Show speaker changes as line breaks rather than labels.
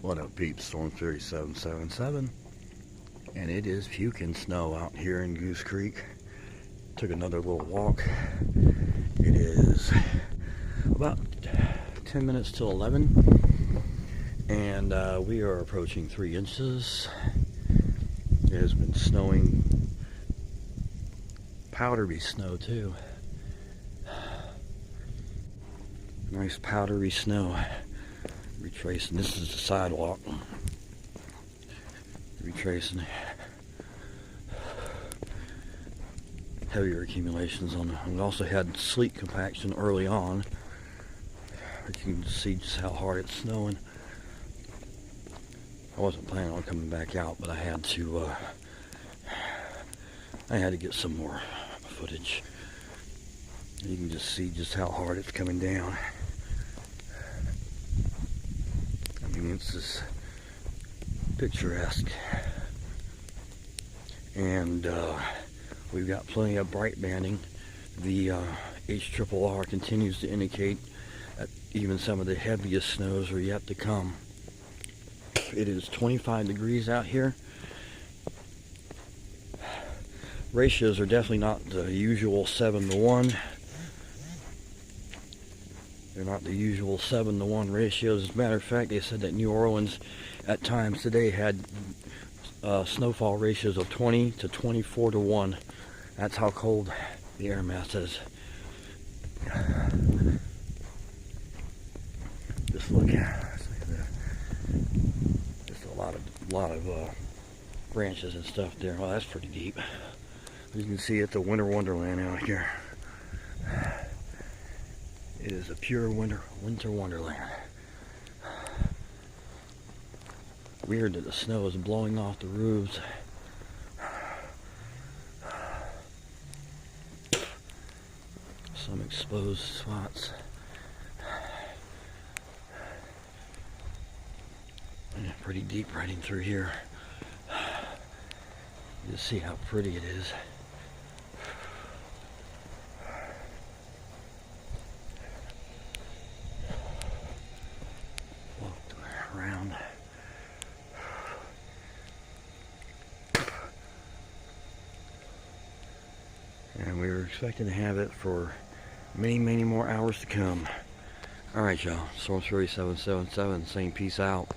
What up, peeps? Storm 3777, and it is puking snow out here in Goose Creek. Took another little walk. It is about 10 minutes till 11, and we are approaching 3 inches. It has been snowing, powdery snow too. Nice powdery snow. Retracing, this is the sidewalk. Retracing heavier accumulations on it. We also had sleet compaction early on. But you can see just how hard it's snowing. I wasn't planning on coming back out, but I had to get some more footage. You can just see just how hard it's coming down. It's just picturesque, and we've got plenty of bright banding. The HRRR continues to indicate that even some of the heaviest snows are yet to come. It is 25 degrees out here. Ratios are definitely not the usual 7-to-1. They're not the usual 7-to-1 ratios. As a matter of fact, they said that New Orleans at times today had snowfall ratios of 20 to 24-to-1. That's how cold the air mass is. Just look at that. Just a lot of branches and stuff there. Well, that's pretty deep. As you can see, it's a winter wonderland out here. It is a pure winter wonderland. Weird that the snow is blowing off the roofs. Some exposed spots. Yeah, pretty deep riding through here. You see how pretty it is. Around. And we were expecting to have it for many more hours to come. Alright, y'all. Storm 3777 saying peace out.